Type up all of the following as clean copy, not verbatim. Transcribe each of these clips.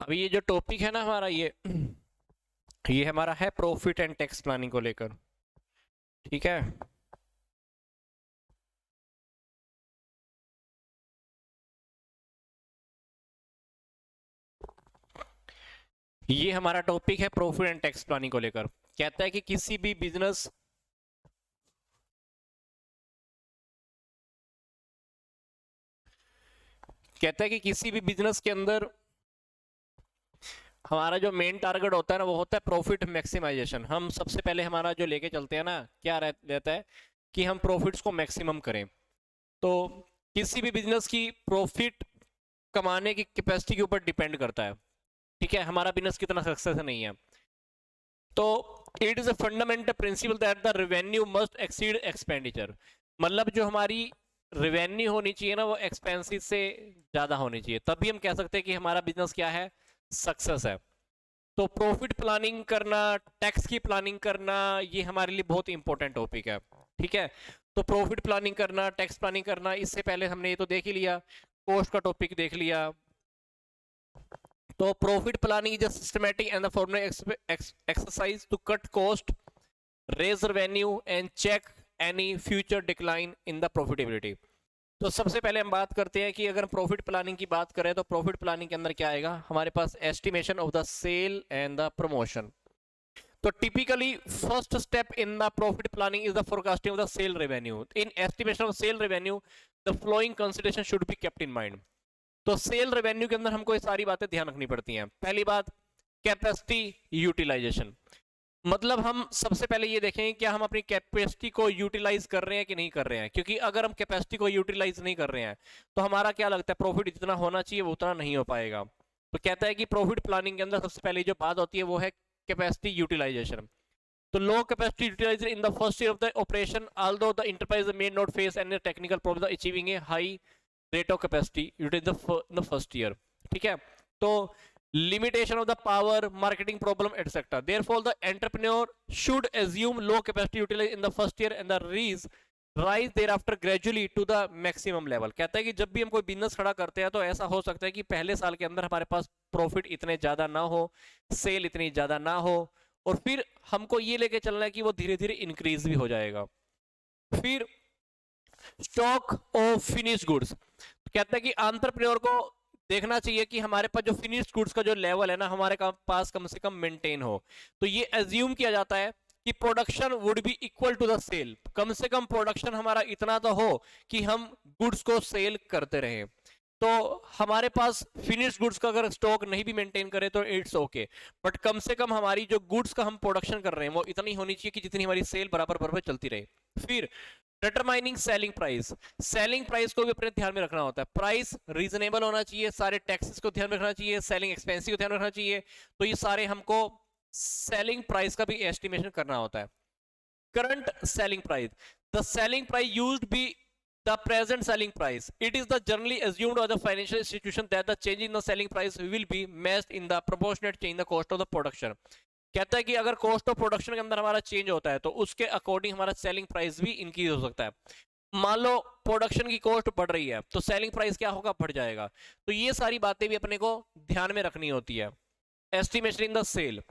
अभी ये जो टॉपिक है ना हमारा, ये हमारा है प्रॉफिट एंड टैक्स प्लानिंग को लेकर। ठीक है, ये हमारा टॉपिक है प्रॉफिट एंड टैक्स प्लानिंग को लेकर। कहता है कि किसी भी बिजनेस के अंदर हमारा जो मेन टारगेट होता है ना, वो होता है प्रॉफिट मैक्सिमाइजेशन। हम सबसे पहले हमारा जो लेके चलते हैं ना, क्या रहता है कि हम प्रॉफिट्स को मैक्सिमम करें। तो किसी भी बिजनेस की प्रॉफिट कमाने की कैपेसिटी के ऊपर डिपेंड करता है। ठीक है, हमारा बिजनेस कितना सक्सेस नहीं है। तो it is a fundamental principle that the revenue must exceed expenditure. मतलब जो हमारी रेवेन्यू होनी चाहिए ना, वो एक्सपेंसिव से ज्यादा होनी चाहिए, तभी हम कह सकते हैं कि हमारा बिजनेस क्या है, सक्सेस है। तो प्रॉफिट प्लानिंग करना, टैक्स की प्लानिंग करना, ये हमारे लिए बहुत इंपॉर्टेंट टॉपिक है। ठीक है, तो प्रॉफिट प्लानिंग करना, टैक्स प्लानिंग करना, इससे पहले हमने ये तो देख ही लिया, कॉस्ट का टॉपिक देख लिया। तो profit planning is a systematic and the formula exercise to cut cost, raise revenue and check any future decline in the profitability. तो सबसे पहले हम बात करते हैं कि अगर प्रॉफिट प्लानिंग की बात करें तो प्रॉफिट प्लानिंग के अंदर क्या आएगा हमारे पास, estimation of the sale and the promotion. तो typically first step in the profit planning is the forecasting of the sale revenue. In estimation of sale revenue the following consideration should be kept in mind. तो sale revenue के अंदर हमको ये सारी बातें ध्यान रखनी पड़ती हैं। पहली बात, कैपेसिटी यूटिलाइजेशन। मतलब हम सबसे पहले ये देखें क्या हम अपनी कैपेसिटी को यूटिलाइज कर रहे हैं कि नहीं कर रहे हैं, क्योंकि अगर हम कैपेसिटी को यूटिलाइज नहीं कर रहे हैं तो हमारा क्या लगता है, प्रॉफिट जितना होना चाहिए वो उतना नहीं हो पाएगा। तो कहता है कि प्रॉफिट प्लानिंग के अंदर सबसे पहले जो बात होती है वो है कैपेसिटी यूटिलाइजेशन। तो low capacity utilisation in the first year of the operation, although the enterprise may not face any technical problem achieving a high rate of capacity utilise the first year. ठीक है, तो limitation of the power, marketing problem, etc. Therefore, the entrepreneur should assume low capacity utilization in the first year and the rise thereafter gradually to the maximum level। कहता है कि जब भी हम कोई बिजनेस खड़ा करते हैं तो ऐसा हो सकता है कि पहले साल के अंदर हमारे पास प्रॉफिट इतने ज्यादा ना हो, सेल इतनी ज्यादा ना हो, और फिर हमको ये लेके चलना है कि वो धीरे धीरे इंक्रीज भी हो जाएगा। फिर स्टॉक ऑफ फिनिश गुड्स। कहता है कि एंटरप्रेन्योर को देखना चाहिए कि हमारे पास जो फिनिश्ड गुड्स का जो लेवल है ना, हमारे पास कम से कम मेंटेन हो। तो ये एज्यूम किया जाता है कि production would be equal to the sale. कम से कम प्रोडक्शन हमारा इतना तो हो कि हम गुड्स को सेल करते रहें। तो हमारे पास फिनिश्ड गुड्स का अगर स्टॉक नहीं भी मेंटेन करे तो इट्स ओके, बट कम से कम हमारी जो गुड्स का हम प्रोडक्शन कर रहे हैं वो इतनी होनी चाहिए कि जितनी हमारी सेल बराबर बराबर चलती रहे। फिर determining selling price. Selling price को भी अपने ध्यान में रखना होता है। प्राइस रीजनेबल होना चाहिए, सारे टैक्सेस को ध्यान में रखना चाहिए, सेलिंग एक्सपेंसिव को ध्यान में रखना चाहिए। तो ये सारे हमको सेलिंग प्राइस का भी एस्टिमेशन करना होता है। Current selling price, the selling price used be the present selling price. It is the generally assumed by the financial institution that the change in the selling price will be matched in the proportionate change in the cost of the production. कहता है कि अगर cost of production के अंदर हमारा change होता है तो उसके अकॉर्डिंग हमारा सेलिंग प्राइस भी इंक्रीज हो सकता है। मान लो प्रोडक्शन की कॉस्ट बढ़ रही है तो सेलिंग प्राइस क्या होगा, बढ़ जाएगा। तो ये सारी बातें भी अपने को ध्यान में रखनी होती है। Estimation in the sale.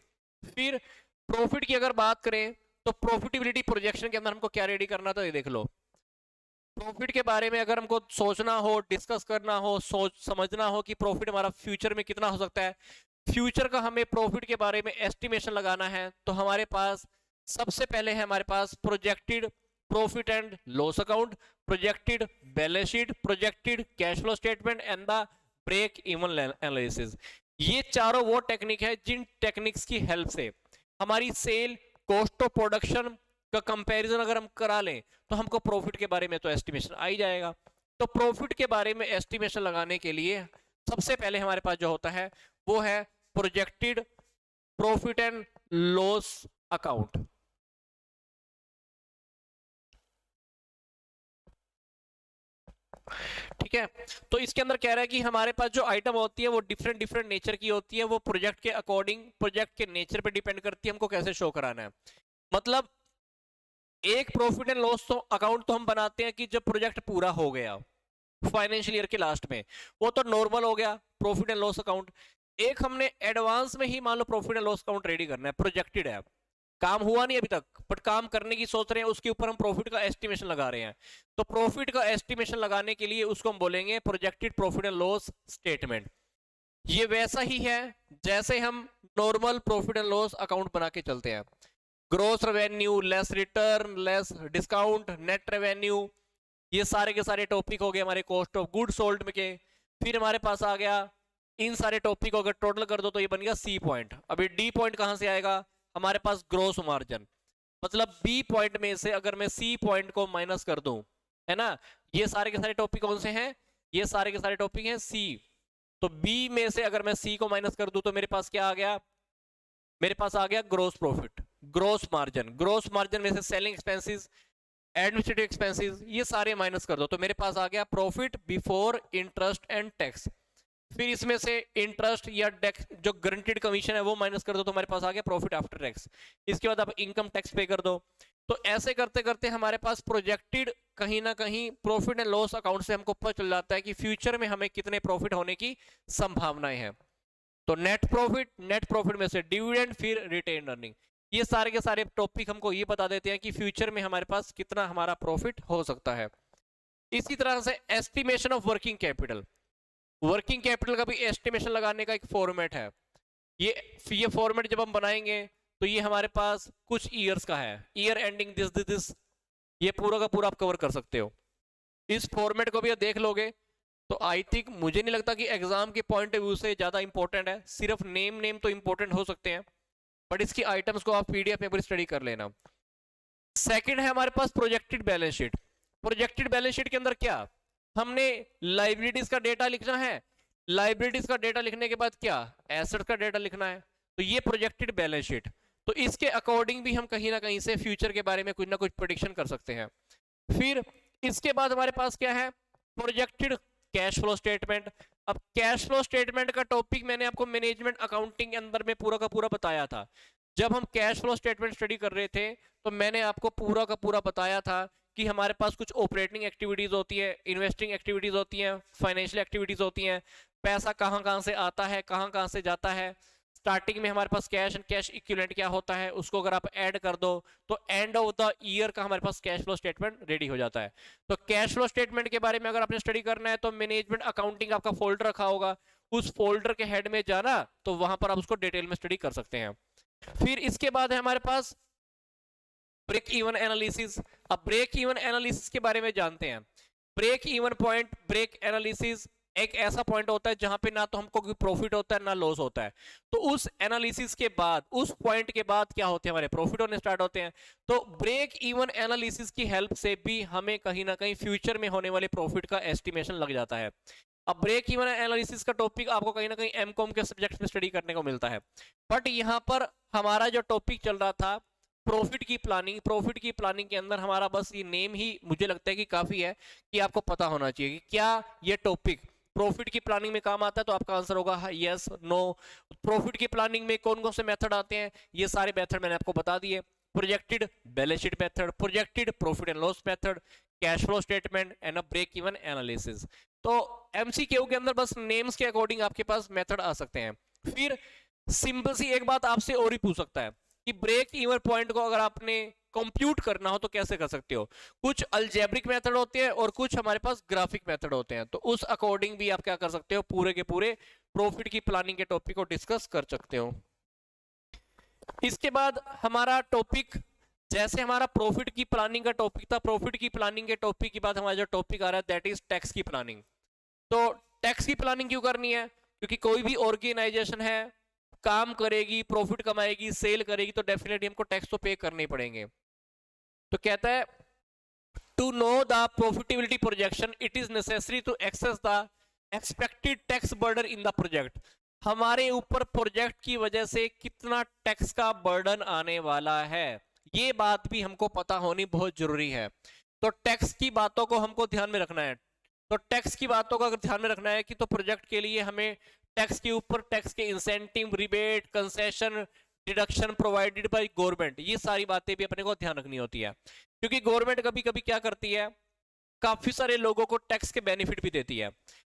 फिर प्रॉफिट की अगर बात करें तो प्रॉफिटेबिलिटी प्रोजेक्शन के अंदर हमको क्या रेडी करना, तो ये देख लो। प्रॉफिट के बारे में अगर हमको सोचना हो, डिस्कस करना हो, सोच समझना हो कि प्रॉफिट हमारा फ्यूचर में कितना हो सकता है, फ्यूचर का हमें प्रॉफिट के बारे में एस्टिमेशन लगाना है, तो हमारे पास सबसे पहले है हमारे पास projected profit and loss account, projected balance sheet, projected cash flow statement and the break even analysis. ये चारों वो टेक्निक है जिन टेक्निक्स की हेल्प से हमारी सेल, कॉस्ट ऑफ प्रोडक्शन का कंपैरिजन अगर हम करा लें तो हमको प्रॉफिट के बारे में तो एस्टिमेशन आ ही जाएगा। तो प्रॉफिट के बारे में एस्टिमेशन लगाने के लिए सबसे पहले हमारे पास जो होता है वो है projected profit and loss account. ठीक है, तो इसके अंदर कह रहा है कि हमारे पास जो आइटम होती है वो डिफरेंट डिफरेंट नेचर की होती है, वो प्रोजेक्ट के अकॉर्डिंग, प्रोजेक्ट के नेचर पे डिपेंड करती है हमको कैसे शो कराना है। मतलब एक प्रॉफिट एंड लॉस तो अकाउंट तो हम बनाते हैं कि जब प्रोजेक्ट पूरा हो गया फाइनेंशियल ईयर के लास्ट में, वो तो नॉर्मल हो गया प्रॉफिट एंड लॉस अकाउंट। एक हमने एडवांस में ही मान लो profit and loss account ready करना है, प्रोजेक्टेड है, काम हुआ नहीं अभी तक बट काम करने की सोच रहे हैं, उसके ऊपर हम प्रॉफिट का एस्टिमेशन लगा रहे हैं। तो प्रॉफिट का एस्टिमेशन लगाने के लिए उसको हम बोलेंगे projected profit and loss statement. ये वैसा ही है जैसे हम normal profit and loss account बना के चलते हैं, gross revenue less return less discount net revenue, ये सारे के सारे टॉपिक हो गए हमारे कॉस्ट ऑफ गुड सोल्ड में के। फिर हमारे पास आ गया इन सारे टॉपिक को अगर टोटल कर दो तो ये बन गया सी पॉइंट। अभी डी पॉइंट कहां से आएगा, हमारे पास ग्रोस मार्जिन, मतलब बी पॉइंट में से अगर मैं सी पॉइंट को माइनस कर दूं, है ना, ये सारे के सारे टॉपिक कौन से हैं, ये सारे के सारे टॉपिक हैं सी। तो बी में से अगर मैं सी को माइनस कर दूं तो मेरे पास क्या आ गया, मेरे पास आ गया gross profit, gross margin. Gross margin में से सेलिंग एक्सपेंसेस एडमिनिस्ट्रेटिव एक्सपेंसेस ये सारे माइनस कर दो तो मेरे पास आ गया profit before interest and tax. फिर इसमें से इंटरेस्ट या टैक्स जो गारंटीड कमीशन है वो माइनस कर दो तो हमारे पास आ गया प्रॉफिट आफ्टर टैक्स। इसके बाद आप इनकम टैक्स पे कर दो। तो ऐसे करते करते हमारे पास प्रोजेक्टेड कहीं ना कहीं प्रॉफिट एंड लॉस अकाउंट से हमको पता चल जाता है कि फ्यूचर में हमें कितने प्रॉफिट होने की संभावनाएं हैं। तो नेट प्रॉफिट में से डिविडेंड, फिर रिटेन अर्निंग, ये सारे के सारे टॉपिक हमको ये बता देते हैं कि फ्यूचर में हमारे पास कितना हमारा प्रॉफिट हो सकता है। इसी तरह से estimation of working capital, working capital का भी एस्टिमेशन लगाने का एक फॉर्मेट है। ये फॉर्मेट जब हम बनाएंगे तो ये हमारे पास कुछ ईयर्स का है, ईयर एंडिंग दिस, ये पूरा का पूरा आप कवर कर सकते हो। इस फॉर्मेट को भी आप देख लोगे तो आई थिंक मुझे नहीं लगता कि एग्जाम के पॉइंट ऑफ व्यू से ज्यादा इंपॉर्टेंट है, सिर्फ नेम तो इंपॉर्टेंट हो सकते हैं बट इसकी आइटम्स को आप पीडीएफ में स्टडी कर लेना। सेकंड है हमारे पास projected balance sheet. Projected balance sheet के अंदर क्या, हमने लाइबिलिटीज का डेटा लिखना है, लाइबिलिटीज का डेटा लिखने के बाद क्या एसेट का डेटा लिखना है, तो ये प्रोजेक्टेड बैलेंस शीट। तो इसके अकॉर्डिंग भी हम कहीं ना कहीं से फ्यूचर के बारे में कुछ ना कुछ प्रेडिक्शन कर सकते हैं। फिर इसके बाद हमारे पास क्या है, प्रोजेक्टेड कैश फ्लो स्टेटमेंट। अब कैश फ्लो स्टेटमेंट का टॉपिक मैंने आपको मैनेजमेंट अकाउंटिंग के अंदर में पूरा का पूरा बताया था। जब हम कैश फ्लो स्टेटमेंट स्टडी कर रहे थे तो मैंने आपको पूरा का पूरा बताया था कि हमारे पास कुछ ऑपरेटिंग एक्टिविटीज होती है, इन्वेस्टिंग एक्टिविटीज होती हैं, फाइनेंशियल एक्टिविटीज होती हैं, पैसा कहां कहां से आता है कहां कहां से जाता है। स्टार्टिंग में हमारे पास कैश एंड कैश इक्विवेलेंट क्या होता है, उसको अगर आप ऐड कर दो तो एंड ऑफ द ईयर का हमारे पास कैश फ्लो स्टेटमेंट रेडी हो जाता है। तो कैश फ्लो स्टेटमेंट के बारे में अगर आपने स्टडी करना है तो मैनेजमेंट अकाउंटिंग आपका फोल्डर रखा होगा, उस फोल्डर के हेड में जाना तो वहां पर आप उसको डिटेल में स्टडी कर सकते हैं। फिर इसके बाद है हमारे पास ब्रेक इवन एनालिसिस। अब ब्रेक इवन एनालिसिस के बारे में जानते हैं। Break even point, break analysis एक ऐसा पॉइंट होता है जहां पे ना तो हमको कोई प्रॉफिट होता है ना लॉस होता है। तो उस एनालिसिस के बाद, उस पॉइंट के बाद क्या होते हैं, हमारे प्रॉफिट होने स्टार्ट होते हैं। तो ब्रेक इवन एनालिसिस की हेल्प से भी हमें कहीं ना कहीं फ्यूचर में होने वाले प्रॉफिट का एस्टिमेशन लग जाता है। अब ब्रेक इवन एनालिसिस का टॉपिक आपको कहीं ना कहीं एमकॉम के सब्जेक्ट में स्टडी करने को मिलता है बट यहाँ पर हमारा जो टॉपिक चल रहा था प्रॉफिट की प्लानिंग, प्रॉफिट की प्लानिंग के अंदर हमारा बस ये नेम ही मुझे लगता है कि काफी है कि आपको पता होना चाहिए कि क्या ये टॉपिक प्रॉफिट की प्लानिंग में काम आता है। तो आपका आंसर होगा यस नो। प्रॉफिट की प्लानिंग में कौन कौन से मेथड आते हैं, ये सारे मेथड मैंने आपको बता दिए। Projected balance sheet method, projected profit and loss method, cash flow statement and a break even analysis. तो एमसीक्यू के अंदर बस नेम्स के अकॉर्डिंग आपके पास मेथड आ सकते हैं। फिर सिंपल सी एक बात आपसे और ही पूछ सकता है कि ब्रेक इवन पॉइंट को अगर आपने कंप्यूट करना हो तो कैसे कर सकते हो। कुछ अलजेब्रिक मेथड होते हैं और कुछ हमारे पास ग्राफिक मेथड होते हैं, तो उस अकॉर्डिंग भी आप क्या कर सकते हो, पूरे के पूरे प्रॉफिट की प्लानिंग के टॉपिक को डिस्कस कर सकते हो। इसके बाद हमारा टॉपिक, जैसे हमारा प्रॉफिट की प्लानिंग का टॉपिक था, प्रॉफिट की प्लानिंग के टॉपिक के बाद हमारा जो टॉपिक आ रहा है दैट इज टैक्स की प्लानिंग। तो टैक्स की प्लानिंग क्यों करनी है, क्योंकि कोई भी ऑर्गेनाइजेशन है काम करेगी, प्रॉफिट कमाएगी, सेल करेगी तो डेफिनेटली हमको टैक्स तो पे करने ही पड़ेंगे। तो कहता है to know the profitability projection it is necessary to access the expected tax burden in the project. हमारे ऊपर प्रोजेक्ट की वजह से कितना टैक्स का बर्डन आने वाला है, ये बात भी हमको पता होनी बहुत जरूरी है। तो टैक्स की बातों को हमको ध्यान में रखना है। तो टैक्स की बातों को अगर ध्यान में रखना है कि तो प्रोजेक्ट के लिए हमें टैक्स के ऊपर टैक्स के incentive, rebate, concession, deduction provided by government, ये सारी बातें भी अपने को ध्यान रखनी होती है। क्योंकि गवर्नमेंट कभी कभी क्या करती है, काफी सारे लोगों को टैक्स के बेनिफिट भी देती है।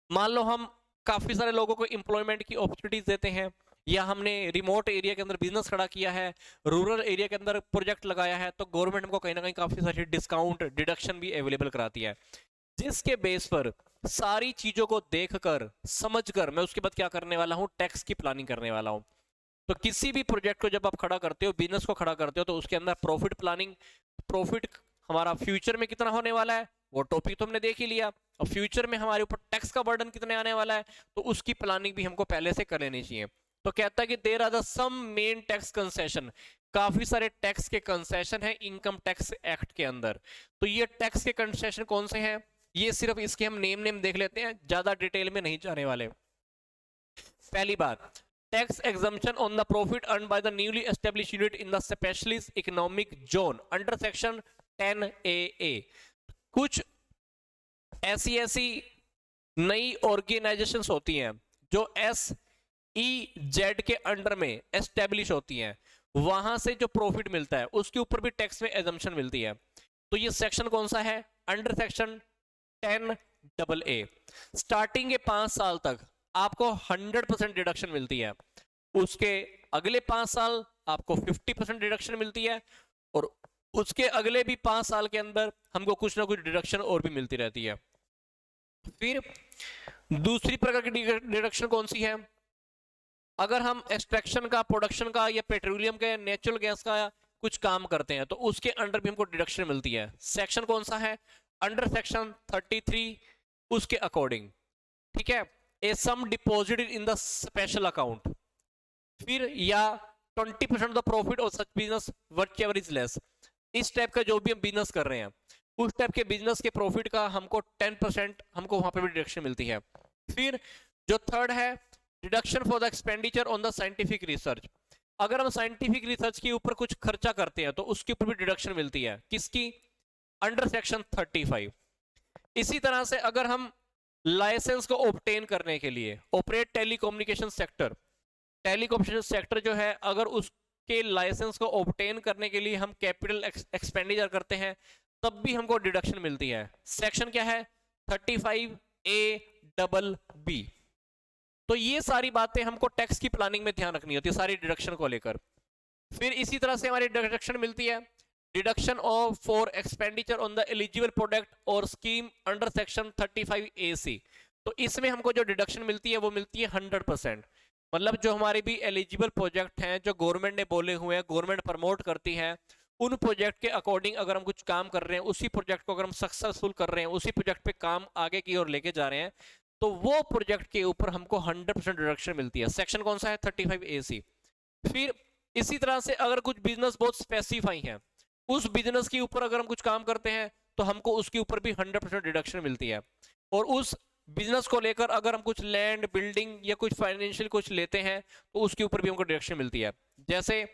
मान लो हम काफी सारे लोगों को एम्प्लॉयमेंट की अपॉर्चुनिटीज देते हैं, या हमने रिमोट एरिया के अंदर बिजनेस खड़ा किया है, रूरल एरिया के अंदर प्रोजेक्ट लगाया है, तो गवर्नमेंट हमको कहीं ना कहीं काफी सारी डिस्काउंट डिडक्शन भी अवेलेबल कराती है, जिसके बेस पर सारी चीजों को देखकर समझकर मैं उसके बाद क्या करने वाला हूँ, टैक्स की प्लानिंग करने वाला हूँ। तो किसी भी प्रोजेक्ट को जब आप खड़ा करते हो, बिजनेस को खड़ा करते हो, तो उसके अंदर प्रॉफिट प्लानिंग, प्रॉफिट हमारा फ्यूचर में कितना होने वाला है वो टॉपिक तो हमने देख ही लिया, और फ्यूचर में हमारे ऊपर टैक्स का बर्डन कितने आने वाला है, तो उसकी प्लानिंग भी हमको पहले से कर लेनी चाहिए। तो कहता है कि there are the some main tax concession, काफी सारे टैक्स के कंसेशन है इनकम टैक्स एक्ट के अंदर। तो ये टैक्स के कंसेशन कौन से हैं, ये सिर्फ इसके हम नेम देख लेते हैं, ज्यादा डिटेल में नहीं जाने वाले। पहली बात, tax exemption on the profit earn by the newly established unit in the specialist economic zone under section 10AA। कुछ ऐसी नई ऑर्गेनाइजेशंस होती हैं जो SEZ के अंडर में एस्टेब्लिश होती हैं, वहां से जो प्रॉफिट मिलता है उसके ऊपर भी टैक्स में एग्जम्पशन मिलती है। तो ये सेक्शन कौन सा है, अंडर सेक्शन 10AA। स्टार्टिंग के 5 साल तक आपको 100% डिडक्शन मिलती है, उसके अगले 5 साल आपको 50% डिडक्शन मिलती है, और उसके अगले भी 5 साल के अंदर हमको कुछ ना कुछ डिडक्शन और भी मिलती रहती है। फिर दूसरी प्रकार की डिडक्शन कौन सी है, अगर हम एक्सट्रैक्शन का, प्रोडक्शन का, या पेट्रोलियम का, या नेचुरल गैस का कुछ काम करते हैं, तो उसके अंडर भी हमको डिडक्शन मिलती है। सेक्शन कौन सा है, अंडर सेक्शन 33 उसके अकॉर्डिंग, ठीक है। A sum deposited in the special account, फिर या 20% of the profit of such business whatever is less. इस टाइप का जो भी हम बिजनेस कर रहे हैं, उस टाइप के बिजनेस के प्रॉफिट का हमको 10% हमको वहां पे भी डिडक्शन मिलती है। फिर जो थर्ड है, deduction for the expenditure on the scientific research, अगर हम साइंटिफिक रिसर्च के ऊपर कुछ खर्चा करते हैं तो उसके ऊपर भी डिडक्शन मिलती है, किसकी, अंडर सेक्शन 35। इसी तरह से अगर हम लाइसेंस को ऑब्टेन करने के लिए operate telecommunication sector, telecommunication sector जो है, अगर उसके लाइसेंस को ऑब्टेन करने के लिए हम कैपिटल एक्सपेंडिचर करते हैं, तब भी हमको डिडक्शन मिलती है। सेक्शन क्या है, 35A(b). तो ये सारी बातें हमको टैक्स की प्लानिंग में ध्यान रखनी होती है, सारी डिडक्शन को लेकर। फिर इसी तरह से हमारी डिडक्शन मिलती है, deduction of for expenditure on the eligible product और स्कीम अंडर सेक्शन 35AC। तो इसमें हमको जो डिडक्शन मिलती है वो मिलती है 100%। मतलब जो हमारे भी एलिजिबल प्रोजेक्ट हैं, जो गवर्नमेंट ने बोले हुए हैं, गवर्नमेंट प्रमोट करती है, उन प्रोजेक्ट के अकॉर्डिंग अगर हम कुछ काम कर रहे हैं, उसी प्रोजेक्ट को अगर हम सक्सेसफुल कर रहे हैं, उसी प्रोजेक्ट पे काम आगे की ओर लेके जा रहे हैं, तो वो प्रोजेक्ट के ऊपर हमको 100% डिडक्शन मिलती है। सेक्शन कौन सा है, 35AC। फिर इसी तरह से अगर कुछ बिजनेस बहुत स्पेसिफाई है, उस बिजनेस के ऊपर अगर हम कुछ काम करते हैं, तो हमको उसके ऊपर भी 100% डिडक्शन मिलती है। और उस बिजनेस को लेकर अगर हम कुछ लैंड, बिल्डिंग या कुछ फाइनेंशियल कुछ लेते हैं, तो उसके ऊपर भी हमको डिडक्शन मिलती है। जैसे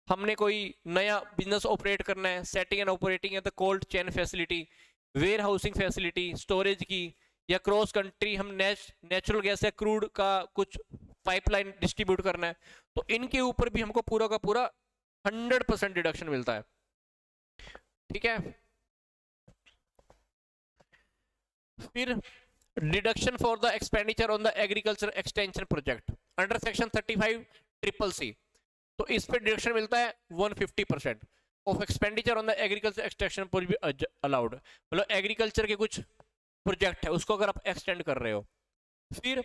हमने कोई नया बिजनेस ऑपरेट करना है, setting and operating the cold chain facility, warehousing facility, storage की, या क्रॉस कंट्री हम नेचुरल गैस या क्रूड का कुछ पाइपलाइन डिस्ट्रीब्यूट करना है, तो इनके ऊपर भी हमको पूरा का पूरा 100% डिडक्शन मिलता है, ठीक है। फिर deduction for the expenditure on the agriculture extension project under section 35CCC। तो इस पे डिडक्शन मिलता है 150% of expenditure on the agriculture extension allowed. मतलब एग्रीकल्चर के कुछ प्रोजेक्ट है, उसको अगर आप एक्सटेंड कर रहे हो। फिर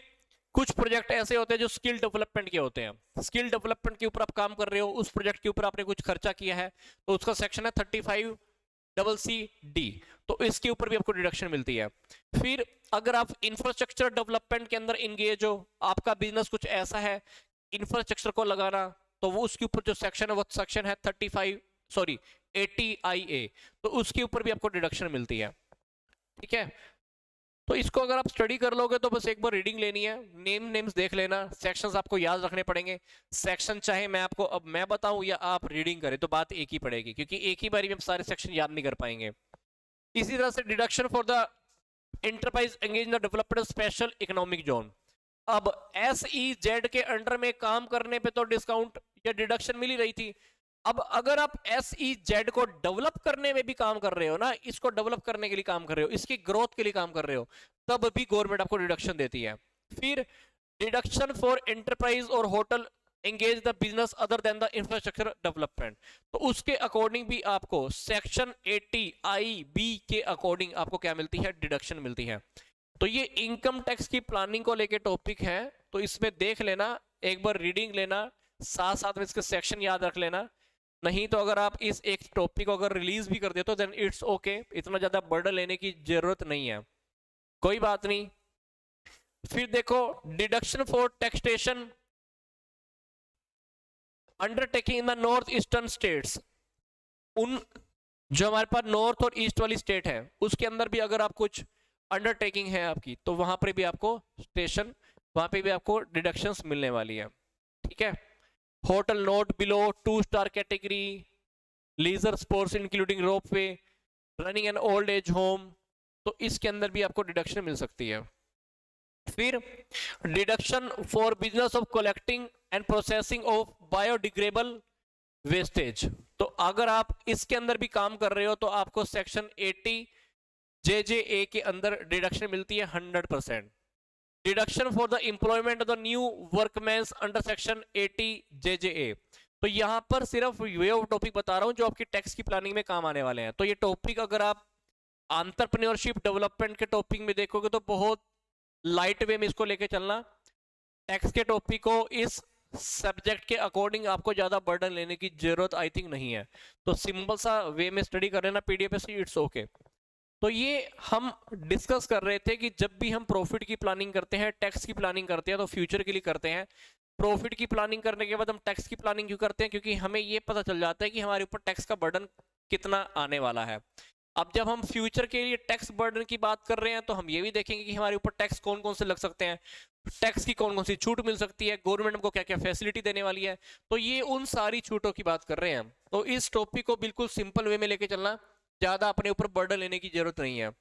कुछ प्रोजेक्ट ऐसे होते हैं जो स्किल डेवलपमेंट के होते हैं, स्किल डेवलपमेंट के ऊपर आप काम कर रहे हो, उस प्रोजेक्ट के ऊपर आपने कुछ खर्चा किया है, तो उसका सेक्शन है 35CCD। तो इसके ऊपर भी आपको डिडक्शन मिलती है। फिर अगर आप इंफ्रास्ट्रक्चर डेवलपमेंट के अंदर इंगेज हो, आपका बिजनेस कुछ ऐसा है इंफ्रास्ट्रक्चर को लगाना, तो वो उसके ऊपर जो सेक्शन है वो सेक्शन है 80IA। तो उसके ऊपर भी आपको डिडक्शन मिलती है, ठीक है। तो इसको अगर आप स्टडी कर लोगे तो बस एक बार रीडिंग लेनी है, नेम्स देख लेना, सेक्शंस आपको याद रखने पड़ेंगे। सेक्शन चाहे मैं आपको अब मैं बताऊं या आप रीडिंग करें, तो बात एक ही पड़ेगी, क्योंकि एक ही बारी में हम सारे सेक्शन याद नहीं कर पाएंगे। इसी तरह से deduction for the enterprise engage in the development special economic zone. अब SEZ के अंडर में काम करने पे तो डिस्काउंट या डिडक्शन मिल ही रही थी। अब अगर आप SEZ को डेवलप करने में भी काम कर रहे हो ना, इसको डेवलप करने के लिए काम कर रहे हो, इसकी ग्रोथ के लिए काम कर रहे हो, तब भी गवर्नमेंट आपको डिडक्शन देती है। फिर डिडक्शन फॉर एंटरप्राइज और hotel engage the business other than the infrastructure development, तो उसके अकॉर्डिंग भी आपको सेक्शन 80 बी के अकॉर्डिंग आपको क्या मिलती है, डिडक्शन मिलती है। तो ये इनकम टैक्स की प्लानिंग को लेके टॉपिक है, तो इसमें देख लेना, एक बार रीडिंग लेना, साथ साथ में इसके सेक्शन याद रख लेना। नहीं तो अगर आप इस एक टॉपिक को अगर रिलीज भी कर देते हो देन इट्स ओके, इतना ज्यादा बर्डन लेने की जरूरत नहीं है, कोई बात नहीं। फिर देखो deduction for taxation undertaking in the north eastern states, उन जो हमारे पास नॉर्थ और ईस्ट वाली स्टेट है उसके अंदर भी अगर आप कुछ अंडरटेकिंग है आपकी, तो वहां पर भी आपको स्टेशन, वहां पे भी आपको डिडक्शंस मिलने वाली है, ठीक है। Hotel not below 2 star category, leisure sports including ropeway, running an old age home, तो इसके अंदर भी आपको डिडक्शन मिल सकती है। फिर deduction for business of collecting and processing of biodegradable wastage, तो अगर आप इसके अंदर भी काम कर रहे हो तो आपको सेक्शन 80 JJA के अंदर डिडक्शन मिलती है 100%। Deduction for the employment of the new workmen's under section 80 JJA, तो यहां पर सिर्फ वे ऑफ टॉपिक बता रहा हूं जो आपकी टैक्स की प्लानिंग में काम आने वाले हैं। तो ये टॉपिक अगर आप एंटरप्रेन्योरशिप डेवलपमेंट के टॉपिक में देखोगे तो बहुत लाइट वे में इसको लेके चलना, टैक्स के टॉपिक को इस सब्जेक्ट के अकॉर्डिंग आपको ज्यादा बर्डन लेने की जरूरत आई थिंक नहीं है, तो सिंपल सा वे में स्टडी कर लेना पीडीएफ से, इट्स ओके। तो ये हम डिस्कस कर रहे थे कि जब भी हम प्रॉफिट की प्लानिंग करते हैं, टैक्स की प्लानिंग करते हैं, तो फ्यूचर के लिए करते हैं। प्रॉफिट की प्लानिंग करने के बाद हम टैक्स की प्लानिंग क्यों करते हैं, क्योंकि हमें ये पता चल जाता है कि हमारे ऊपर टैक्स का बर्डन कितना आने वाला है। अब जब हम फ्यूचर के लिए टैक्स बर्डन की बात कर रहे हैं तो हम ये भी देखेंगे कि हमारे ऊपर टैक्स कौन कौन से लग सकते हैं, टैक्स की कौन कौन सी छूट मिल सकती है, गवर्नमेंट हमको क्या क्या फैसिलिटी देने वाली है, तो ये उन सारी छूटों की बात कर रहे हैं। तो इस टॉपिक को बिल्कुल सिंपल वे में लेके चलना, ज्यादा अपने ऊपर बर्डन लेने की जरूरत नहीं है।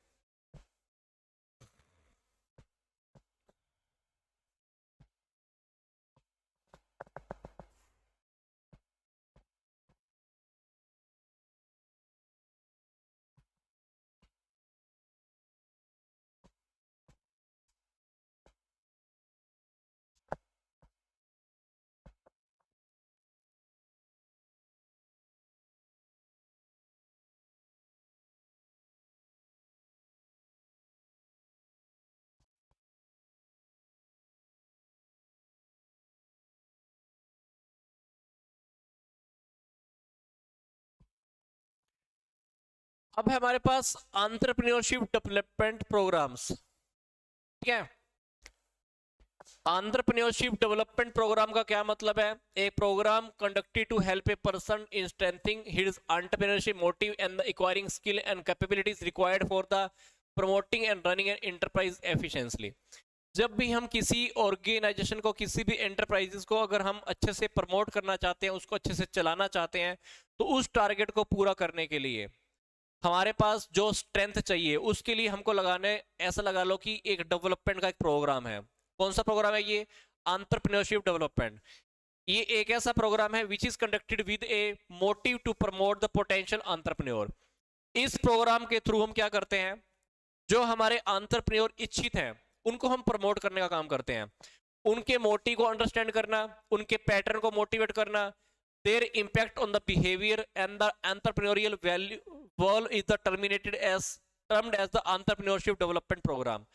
अब है हमारे पास एंटरप्रेन्योरशिप डेवलपमेंट प्रोग्राम्स, ठीक है। एंटरप्रेन्योरशिप डेवलपमेंट प्रोग्राम का क्या मतलब है, a programme conducted to help a person in strengthening his entrepreneurship motive and the acquiring skill and capabilities required for the promoting and running an enterprise efficiently. जब भी हम किसी ऑर्गेनाइजेशन को, किसी भी एंटरप्राइजेस को अगर हम अच्छे से प्रमोट करना चाहते हैं, उसको अच्छे से चलाना चाहते हैं, तो उस टारगेट को पूरा करने के लिए हमारे पास जो स्ट्रेंथ चाहिए उसके लिए हमको लगाने, ऐसा लगा लो कि एक डेवलपमेंट का एक प्रोग्राम है। कौन सा प्रोग्राम है ये, एंटरप्रेन्योरशिप डेवलपमेंट। ये एक ऐसा प्रोग्राम है which is conducted with a motive to promote the potential entrepreneur. इस प्रोग्राम के थ्रू हम क्या करते हैं, जो हमारे एंटरप्रेन्योर इच्छित हैं उनको हम प्रमोट करने का काम करते हैं, उनके मोटिव को अंडरस्टैंड करना, उनके पैटर्न को मोटिवेट करना, their impact on the behavior and the entrepreneurial value world is the termed as the entrepreneurship development program।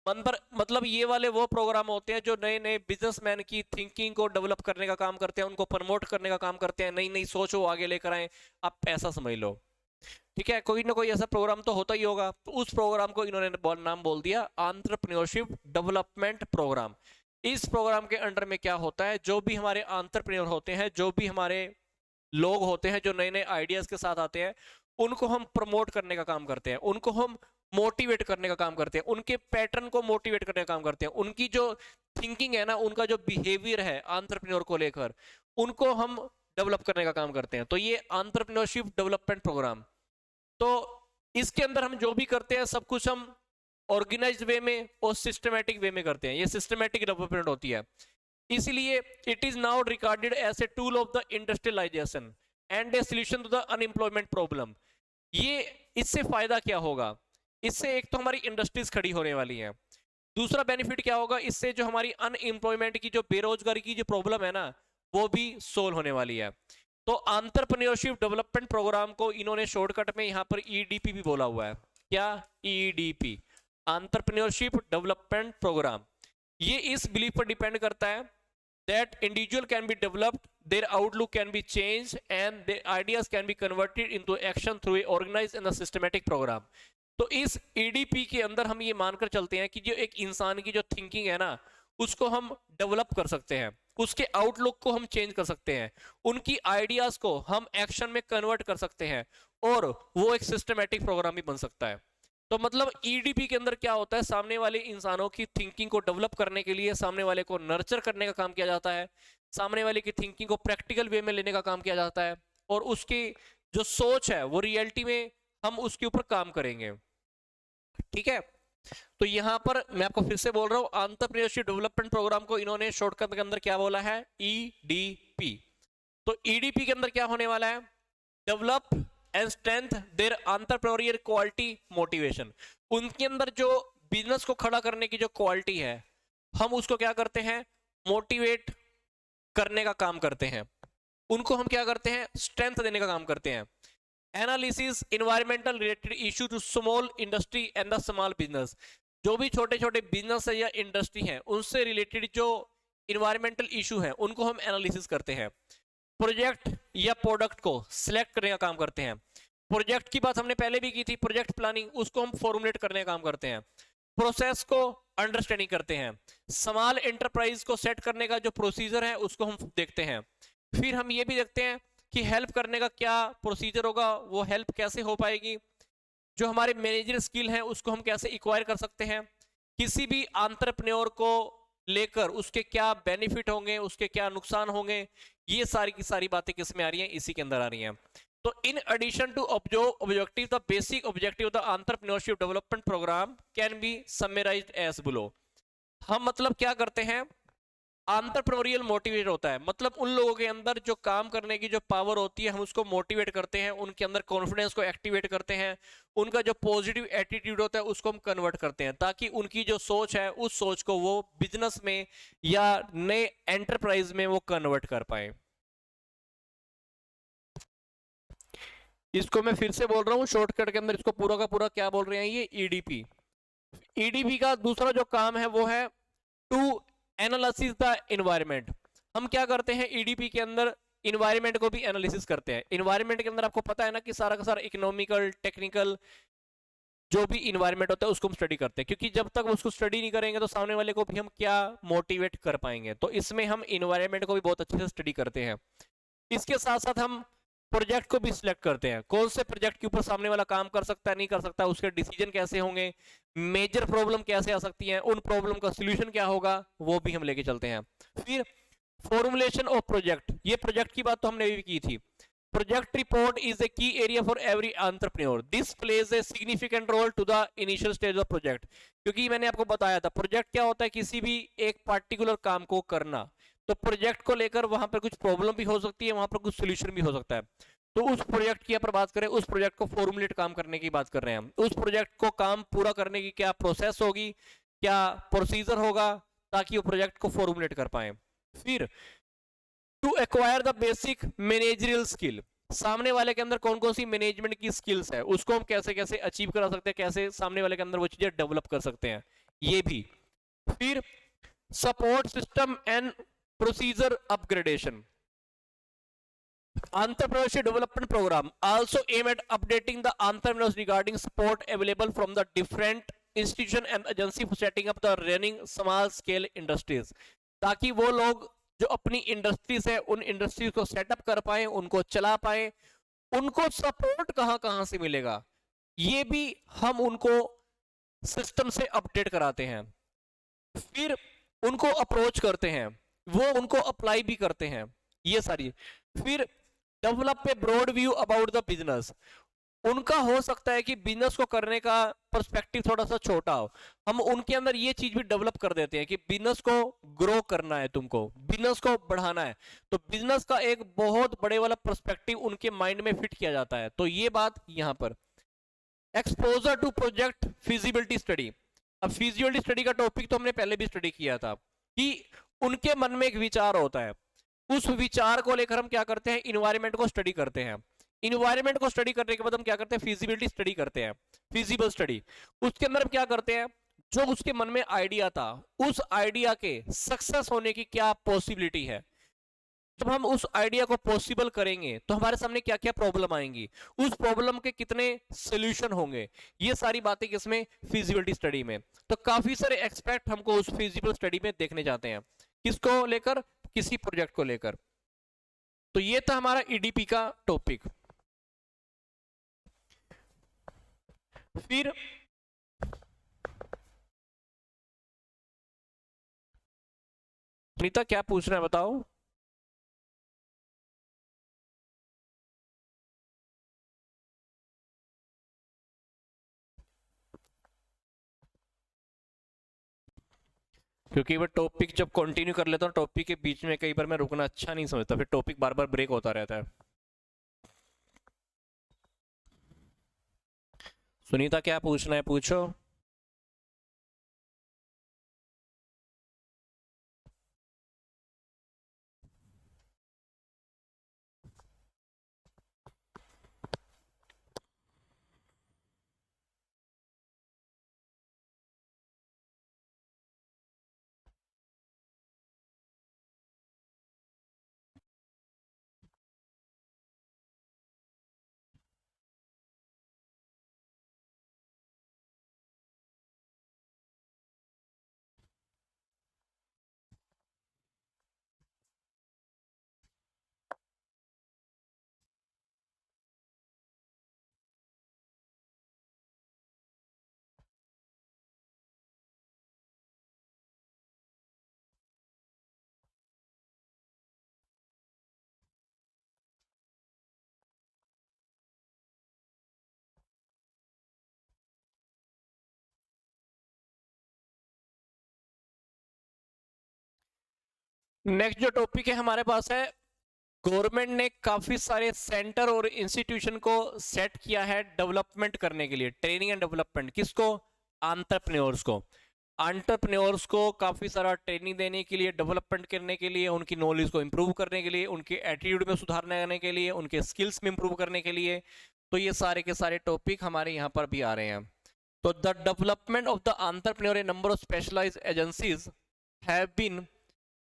मतलब ये वाले वो प्रोग्राम होते हैं जो नए नए बिजनेसमैन की थिंकिंग को डेवलप करने का काम करते हैं, उनको प्रमोट करने का काम करते हैं, नई नई सोच वो आगे लेकर आए, आप ऐसा समझ लो, ठीक है। कोई ना कोई ऐसा प्रोग्राम तो होता ही होगा, तो उस प्रोग्राम को इन्होंने नाम बोल दिया एंटरप्रेन्योरशिप डेवलपमेंट प्रोग्राम। इस प्रोग्राम के अंडर में क्या होता है, जो भी हमारे एंटरप्रेन्योर होते हैं, जो भी हमारे लोग होते हैं जो नए नए आइडियाज के साथ आते हैं, उनको हम प्रमोट करने का काम करते हैं, उनको हम मोटिवेट करने का काम करते हैं, उनके पैटर्न को मोटिवेट करने का काम करते हैं, उनकी जो थिंकिंग है ना, उनका जो बिहेवियर है एंटरप्रेन्योर को लेकर, उनको हम डेवलप करने का काम करते हैं। तो ये एंटरप्रेन्योरशिप डेवलपमेंट प्रोग्राम, तो इसके अंदर हम जो भी करते हैं सब कुछ हम ऑर्गेनाइज्ड वे में और सिस्टमैटिक वे में करते हैं, ये सिस्टमैटिक डेवलपमेंट होती है। इसलिए it is now regarded as a tool of the industrialisation and a solution to the unemployment problem. ये इससे फायदा क्या होगा, इससे एक तो हमारी इंडस्ट्रीज खड़ी होने वाली हैं, दूसरा बेनिफिट क्या होगा, इससे जो हमारी अनएम्प्लॉयमेंट की, जो बेरोजगारी की जो प्रॉब्लम है ना, वो भी सोल्व होने वाली है। तो एंटरप्रेन्योरशिप डेवलपमेंट प्रोग्राम को इन्होंने शॉर्टकट में यहाँ पर ईडीपी भी बोला हुआ है। क्या? EDP, entrepreneurship development programme. ये इस बिलीफ पर डिपेंड करता है that individual can be developed, their outlook can be changed and their ideas can be converted into action through a organized and a systematic program। तो इस EDP के अंदर हम ये मानकर चलते हैं कि जो एक इंसान की जो थिंकिंग है ना, उसको हम डेवलप कर सकते हैं, उसके आउटलुक को हम चेंज कर सकते हैं, उनकी आइडियाज को हम एक्शन में कन्वर्ट कर सकते हैं, और वो एक सिस्टमेटिक प्रोग्राम भी बन सकता है। तो मतलब ईडीपी के अंदर क्या होता है, सामने वाले इंसानों की थिंकिंग को डेवलप करने के लिए सामने वाले को नर्चर करने का काम किया जाता है, सामने वाले की थिंकिंग को प्रैक्टिकल वे में लेने का काम किया जाता है, और उसकी जो सोच है वो रियलिटी में हम उसके ऊपर काम करेंगे। ठीक है, तो यहां पर मैं आपको फिर से बोल रहा हूं, एंटरप्रेन्योरशिप डेवलपमेंट प्रोग्राम को इन्होंने शॉर्टकट के अंदर क्या बोला है, ईडीपी। तो ईडीपी के अंदर क्या होने वाला है, develop and strength their entrepreneurial quality motivation. उनके अंदर जो बिजनेस को खड़ा करने की जो क्वालिटी है, हम उसको क्या करते हैं, मोटिवेट करने का काम करते हैं, उनको हम क्या करते हैं, स्ट्रेंथ देने का काम करते हैं। Analysis environmental related issue to small industry and the small business. जो भी छोटे छोटे बिजनेस है या इंडस्ट्री है, उनसे रिलेटेड जो इन्वायरमेंटल इशू है, उनको हम एनालिसिस करते हैं। प्रोजेक्ट या प्रोडक्ट को सिलेक्ट करने का काम करते हैं। प्रोजेक्ट की बात हमने पहले भी की थी, प्रोजेक्ट प्लानिंग, उसको हम फॉर्मुलेट करने का काम करते हैं। प्रोसेस को अंडरस्टैंडिंग करते हैं। स्मॉल एंटरप्राइज को सेट करने का जो प्रोसीजर है उसको हम देखते हैं। फिर हम ये भी देखते हैं कि हेल्प करने का क्या प्रोसीजर होगा, वो हेल्प कैसे हो पाएगी, जो हमारे मैनेजर स्किल हैं उसको हम कैसे एक्वायर कर सकते हैं, किसी भी एंटरप्रेन्योर को लेकर उसके क्या बेनिफिट होंगे, उसके क्या नुकसान होंगे, ये सारी की सारी बातें किस में आ रही हैं, इसी के अंदर आ रही हैं। तो in addition to objective, the basic objective of the entrepreneurship development programme can be summarised as below. हम मतलब क्या करते हैं, एंटरप्रेन्योरियल मोटिवेट होता है, मतलब उन लोगों के अंदर जो काम करने की जो पावर होती है, हम उसको मोटिवेट करते हैं, उनके अंदर कॉन्फिडेंस को एक्टिवेट करते हैं, उनका जो पॉजिटिव एटीट्यूड होता है उसको हम कन्वर्ट करते हैं, ताकि उनकी जो सोच है उस सोच को वो बिजनेस में या नए एंटरप्राइज में वो कन्वर्ट कर पाए। इसको मैं फिर से बोल रहा हूं शॉर्टकट के अंदर, इसको पूरा का पूरा क्या बोल रहे हैं, ये ईडीपी। ईडीपी का दूसरा जो काम है वो है टू एनालिसिस द एनवायरनमेंट। हम क्या करते हैं ईडीपी के अंदर, इन्वायरमेंट को भी एनालिसिस करते हैं। इन्वायरमेंट के अंदर आपको पता है ना कि सारा का सारा इकोनॉमिकल, टेक्निकल जो भी इन्वायरमेंट होता है उसको हम स्टडी करते हैं, क्योंकि जब तक उसको स्टडी नहीं करेंगे तो सामने वाले को भी हम क्या मोटिवेट कर पाएंगे। तो इसमें हम इन्वायरमेंट को भी बहुत अच्छे से स्टडी करते हैं। इसके साथ साथ हम प्रोजेक्ट को भी सिलेक्ट करते हैं, कौन से प्रोजेक्ट के ऊपर सामने वाला काम कर सकता है, नहीं कर सकता, उसके डिसीजन कैसे होंगे, मेजर प्रॉब्लम कैसे आ सकती है, उन प्रॉब्लम का सॉल्यूशन क्या होगा, वो भी हम लेके चलते हैं। फिर फॉर्मुलेशन ऑफ प्रोजेक्ट, ये प्रोजेक्ट की बात तो हमने भी की थी। Project report is a key area for every entrepreneur, this plays a significant role to the initial stage of project. क्योंकि मैंने आपको बताया था प्रोजेक्ट क्या होता है, किसी भी एक पार्टिकुलर काम को करना। तो प्रोजेक्ट को लेकर वहां पर कुछ प्रॉब्लम भी हो सकती है, वहां पर कुछ सोल्यूशन भी हो सकता है। तो उस प्रोजेक्ट की पर बात करें, उस प्रोजेक्ट को फॉर्मुलेट काम करने की बात कर रहे हैं हम। उस प्रोजेक्ट को काम पूरा करने की क्या प्रोसेस होगी, क्या प्रोसीजर होगा, ताकि वो प्रोजेक्ट को फॉर्मुलेट कर पाए। फिर to acquire the basic managerial skill, सामने वाले के अंदर कौन कौन सी मैनेजमेंट की स्किल्स है उसको हम कैसे कैसे अचीव करा सकते हैं, कैसे सामने वाले के अंदर वो चीजें डेवलप कर सकते हैं, ये भी। फिर support system and procedure upgradation, entrepreneurship development program also aim at updating the entrepreneurs regarding support available from the different institution and agency for setting up the running small scale industries, ताकि वो लोग जो अपनी industries है उन industries को setup कर पाए, उनको चला पाए। उनको सपोर्ट कहां कहां से मिलेगा, ये भी हम उनको सिस्टम से अपडेट कराते हैं। फिर उनको अप्रोच करते हैं, वो उनको अप्लाई भी करते हैं, ये सारी। फिर develop a broad view about the business, उनका हो सकता है कि बिजनेस को करने का पर्सपेक्टिव थोड़ा सा छोटा हो, हम उनके अंदर ये चीज भी डेवलप कर देते हैं कि बिजनेस को ग्रो करना है, तुमको बिजनेस को बढ़ाना है, तो बिजनेस का एक बहुत बड़े वाला पर्सपेक्टिव उनके माइंड में फिट किया जाता है। तो ये बात यहां पर। Exposure to project feasibility study, अब फिजिबिलिटी स्टडी का टॉपिक तो हमने पहले भी स्टडी किया था कि उनके मन में एक विचार होता है, उस विचार को लेकर हम क्या करते हैं, इन्वायरमेंट को स्टडी करते हैं। इन्वायरमेंट को स्टडी करने के बाद हम क्या करते हैं, फिजिबिलिटी स्टडी करते हैं, फिजिबल स्टडी। उसके अंदर हम क्या करते हैं, जो उसके मन में आइडिया था, उस आइडिया के सक्सेस होने की क्या पॉसिबिलिटी है। जब हम उस आइडिया को पॉसिबल करेंगे तो हमारे सामने क्या क्या प्रॉब्लम आएंगी, उस प्रॉब्लम के कितने सोल्यूशन होंगे, ये सारी बातें किसमें, फिजिबिलिटी स्टडी में। तो काफी सारे एक्सपेक्ट हमको उस फिजिबल स्टडी में देखने जाते हैं, किसको लेकर, किसी प्रोजेक्ट को लेकर। तो ये था हमारा ईडीपी का टॉपिक। फिर सुनीता क्या पूछना है बताओ। क्योंकि वो टॉपिक जब कंटिन्यू कर लेता हूँ, टॉपिक के बीच में कई बार मैं रुकना अच्छा नहीं समझता, फिर टॉपिक बार बार ब्रेक होता रहता है। सुनीता क्या पूछना है पूछो। नेक्स्ट जो टॉपिक है हमारे पास है, गवर्नमेंट ने काफी सारे सेंटर और इंस्टीट्यूशन को सेट किया है डेवलपमेंट करने के लिए, ट्रेनिंग एंड डेवलपमेंट। किसको, एंटरप्रेन्योर्स को। एंटरप्रेन्योर्स को काफी सारा ट्रेनिंग देने के लिए, डेवलपमेंट करने के लिए, उनकी नॉलेज को इंप्रूव करने के लिए, उनके एटीट्यूड में सुधार करने के लिए, उनके स्किल्स में इंप्रूव करने के लिए। तो ये सारे के सारे टॉपिक हमारे यहाँ पर भी आ रहे हैं। तो the development of the entrepreneur, a number of specialised agencies have been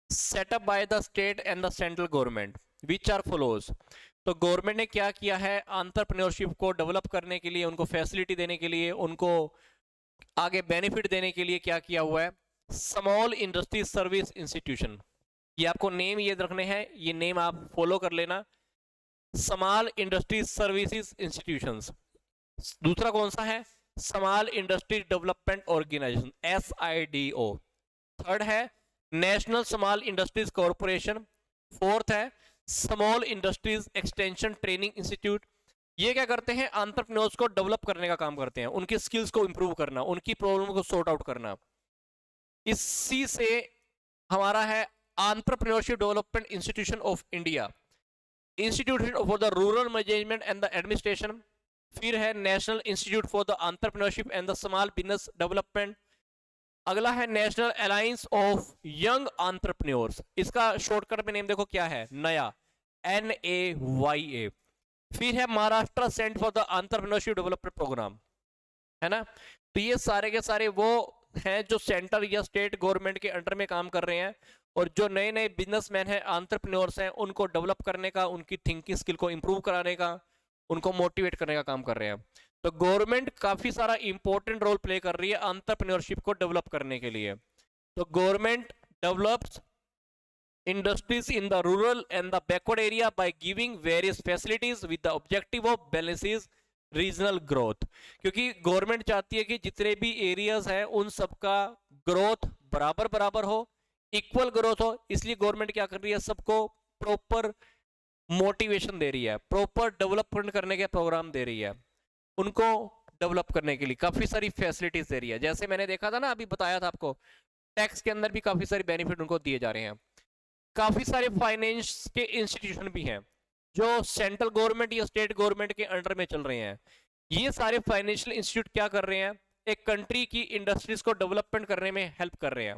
set up by the state and the central government which are follows। तो गवर्नमेंट ने क्या किया है, एंटरप्रेन्योरशिप को डेवलप करने के लिए, उनको फैसिलिटी देने के लिए, उनको आगे बेनिफिट देने के लिए क्या किया हुआ है, स्मॉल इंडस्ट्री सर्विस इंस्टीट्यूशन। ये आपको नेम ये रखने हैं, ये नेम आप फॉलो कर लेना, स्मॉल इंडस्ट्री सर्विसेज इंस्टीट्यूशंस। दूसरा कौन सा है, small industry development organisation, SIDO। Third है national small industries corporation. Fourth है small industries extension training institute. ये क्या करते हैं, एंटरप्रेन्योर्स को डेवलप करने का काम करते हैं, उनकी स्किल्स को इंप्रूव करना, उनकी प्रॉब्लम को सॉर्ट आउट करना। इसी से हमारा है entrepreneurship development institution of India, institute for the rural management and the administration. फिर है national institute for the entrepreneurship and the small business development. अगला है national alliance of young entrepreneurs, इसका शॉर्टकट में नेम देखो क्या है, नया, NAYA। फिर है Maharashtra centre for the entrepreneurship development programme, है ना। तो ये सारे के सारे वो हैं जो सेंटर या स्टेट गवर्नमेंट के अंडर में काम कर रहे हैं, और जो नए नए बिजनेसमैन हैं, एंटरप्रेन्योर्स हैं, उनको डेवलप करने का, उनकी थिंकिंग स्किल को इंप्रूव कराने का, उनको मोटिवेट करने का काम कर रहे हैं। तो गवर्नमेंट काफी सारा इंपॉर्टेंट रोल प्ले कर रही है एंटरप्रेन्योरशिप को डेवलप करने के लिए। तो government develops industries in the rural and the backward area by giving various facilities with the objective of balances regional growth. क्योंकि गवर्नमेंट चाहती है कि जितने भी एरियाज हैं उन सबका ग्रोथ बराबर बराबर हो, इक्वल ग्रोथ हो, इसलिए गवर्नमेंट क्या कर रही है, सबको प्रॉपर मोटिवेशन दे रही है, प्रॉपर डेवलपमेंट करने के प्रोग्राम दे रही है, उनको डेवलप करने के लिए काफी सारी फैसिलिटीज दे रही है। जैसे मैंने देखा था ना, अभी बताया था आपको, टैक्स के अंदर भी काफी सारी बेनिफिट उनको दिए जा रहे हैं। काफी सारे फाइनेंस के इंस्टीट्यूशन भी हैं जो सेंट्रल गवर्नमेंट या स्टेट गवर्नमेंट के अंडर में चल रहे हैं। ये सारे फाइनेंशियल इंस्टीट्यूट क्या कर रहे हैं, एक कंट्री की इंडस्ट्रीज को डेवलपमेंट करने में हेल्प कर रहे हैं।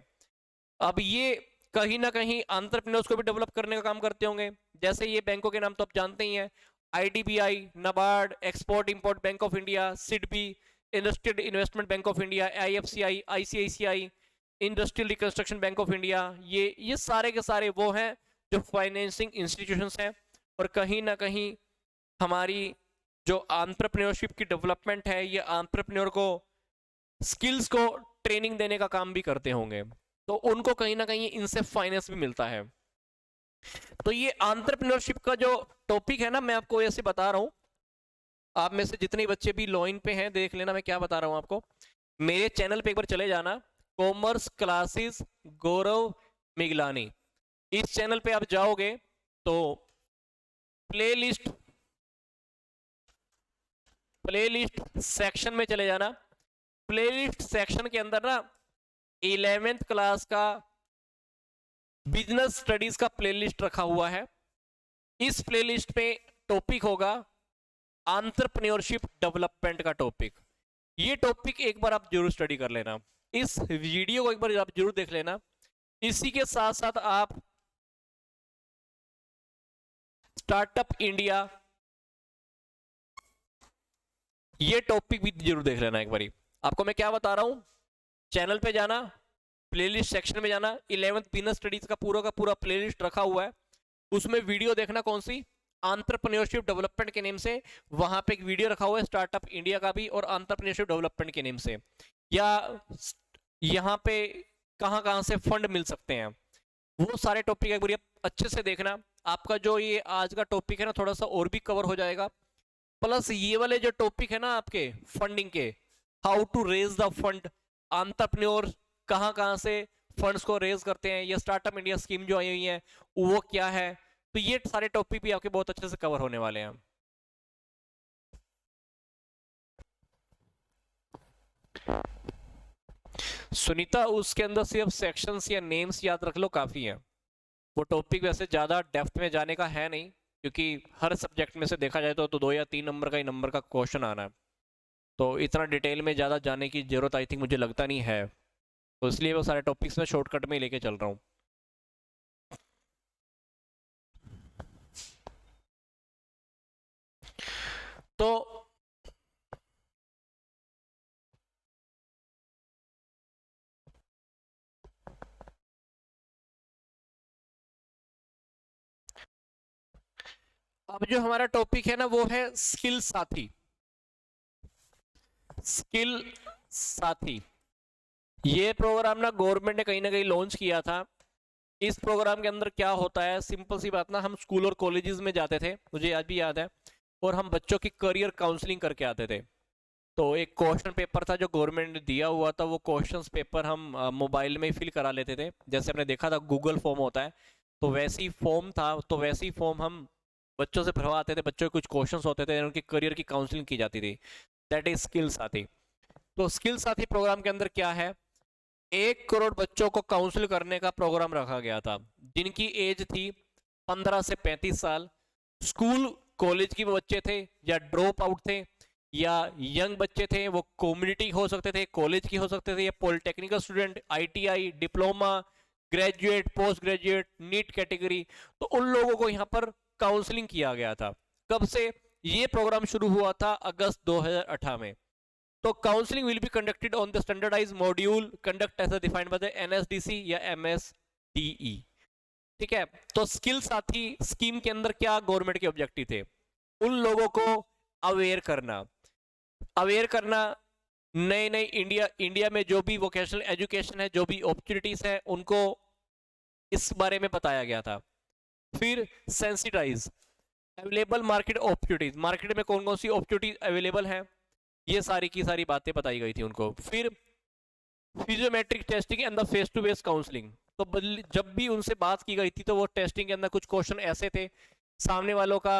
अब ये कहीं ना कहीं एंटरप्रेन्योर्स को भी डेवलप करने का काम करते होंगे। जैसे ये बैंकों के नाम तो आप जानते ही हैं, IDBI, NABARD, export import bank of India, SIDBI, industrial investment bank of India, IFCI, ICICI, industrial reconstruction bank of India, ये सारे के सारे वो हैं जो फाइनेंसिंग इंस्टीट्यूशंस हैं। और कहीं ना कहीं हमारी जो एंटरप्रेन्योरशिप की डेवलपमेंट है, ये एंटरप्रेन्योर को स्किल्स को ट्रेनिंग देने का काम भी करते होंगे, तो उनको कहीं ना कहीं इनसे फाइनेंस भी मिलता है। तो ये एंटरप्रेन्योरशिप का जो टॉपिक है ना, मैं आपको ऐसे बता रहा हूं, आप में से जितने बच्चे भी लॉइन पे हैं देख लेना मैं क्या बता रहा हूं आपको। मेरे चैनल पे एक बार चले जाना, कॉमर्स क्लासेस गौरव मिगलानी, इस चैनल पे आप जाओगे तो प्लेलिस्ट सेक्शन में चले जाना। प्लेलिस्ट सेक्शन के अंदर ना 11th क्लास का बिजनेस स्टडीज का प्लेलिस्ट रखा हुआ है। इस प्लेलिस्ट पे टॉपिक होगा एंटरप्रेन्योरशिप डेवलपमेंट का टॉपिक। ये टॉपिक एक बार आप जरूर स्टडी कर लेना, इस वीडियो को एक बार आप जरूर देख लेना। इसी के साथ साथ आप स्टार्टअप इंडिया, ये टॉपिक भी जरूर देख लेना एक बारी। आपको मैं क्या बता रहा हूं, चैनल पे जाना, प्लेलिस्ट सेक्शन में जाना, 11th बिजनेस स्टडीज का पूरा प्लेलिस्ट रखा हुआ है, उसमें वीडियो देखना कौन सी, एंटरप्रेन्योरशिप डेवलपमेंट के नेम से। वहां पे एक वीडियो रखा हुआ है स्टार्टअप इंडिया का भी और एंटरप्रेन्योरशिप डेवलपमेंट के नेम से, या यहाँ पे कहां से फंड मिल सकते हैं, वो सारे टॉपिक एक बार अच्छे से देखना। आपका जो ये आज का टॉपिक है ना थोड़ा सा और भी कवर हो जाएगा। प्लस ये वाले जो टॉपिक है ना आपके फंडिंग के, how to raise the fund, entrepreneur कहां से फंड्स को रेज करते हैं, ये स्टार्टअप इंडिया स्कीम जो आई हुई है वो क्या है, तो ये सारे टॉपिक भी आपके बहुत अच्छे से कवर होने वाले हैं। सुनीता, उसके अंदर सिर्फ सेक्शंस या नेम्स याद रख लो काफी है, वो टॉपिक वैसे ज्यादा डेप्थ में जाने का है नहीं, क्योंकि हर सब्जेक्ट में से देखा जाए तो 2 या 3 नंबर का ही नंबर का क्वेश्चन आना है, तो इतना डिटेल में ज़्यादा जाने की ज़रूरत आई थिंक मुझे लगता नहीं है, तो इसलिए वो सारे टॉपिक्स में शॉर्टकट में लेके चल रहा हूँ। तो अब जो हमारा टॉपिक है ना वो है स्किल साथी। स्किल साथी ये प्रोग्राम ना गवर्नमेंट ने कहीं ना कहीं लॉन्च किया था। इस प्रोग्राम के अंदर क्या होता है, सिंपल सी बात ना, हम स्कूल और कॉलेजेस में जाते थे, मुझे आज भी याद है, और हम बच्चों की करियर काउंसलिंग करके आते थे। तो एक क्वेश्चन पेपर था जो गवर्नमेंट ने दिया हुआ था, वो क्वेश्चन पेपर हम मोबाइल में ही फिल करा लेते थे, जैसे हमने देखा था गूगल फॉर्म होता है, तो वैसे ही फॉर्म था, तो वैसे ही फॉर्म हम बच्चों से भरवाते थे, बच्चों के कुछ क्वेश्चंस होते थे, उनकी करियर की काउंसलिंग की जाती थी। दैट इज स्किल साथी। तो स्किल साथी प्रोग्राम के अंदर क्या है, 1 करोड़ बच्चों को काउंसिल करने का प्रोग्राम रखा गया था, जिनकी एज थी 15 से 35 साल। स्कूल कॉलेज के बच्चे थे या ड्रॉप आउट थे या यंग बच्चे थे, वो कम्युनिटी हो सकते थे, कॉलेज की हो सकते थे, या polytechnical student, ITI, diploma, graduate, post graduate, NEET category, तो उन लोगों को यहाँ पर काउंसलिंग किया गया था। कब से ये प्रोग्राम शुरू हुआ था, अगस्त 2018 में। तो counselling will be conducted on the standardised module conduct as defined by the NSDC या एमएसडीई। ठीक है, तो स्किल साथी स्कीम के अंदर क्या गवर्नमेंट के ऑब्जेक्टिव थे, उन लोगों को अवेयर करना नए नए इंडिया में जो भी वोकेशनल एजुकेशन है, जो भी अपॉर्चुनिटीज है, उनको इस बारे में बताया गया था। फिर sensitise available market opportunities, market में कौन कौन सी अपॉर्चुनिटीज अवेलेबल है, ये सारी की सारी बातें बताई गई थी उनको। फिर psychometric testing and the face to face counselling, तो जब भी उनसे बात की गई थी तो वो टेस्टिंग के अंदर कुछ क्वेश्चन ऐसे थे, सामने वालों का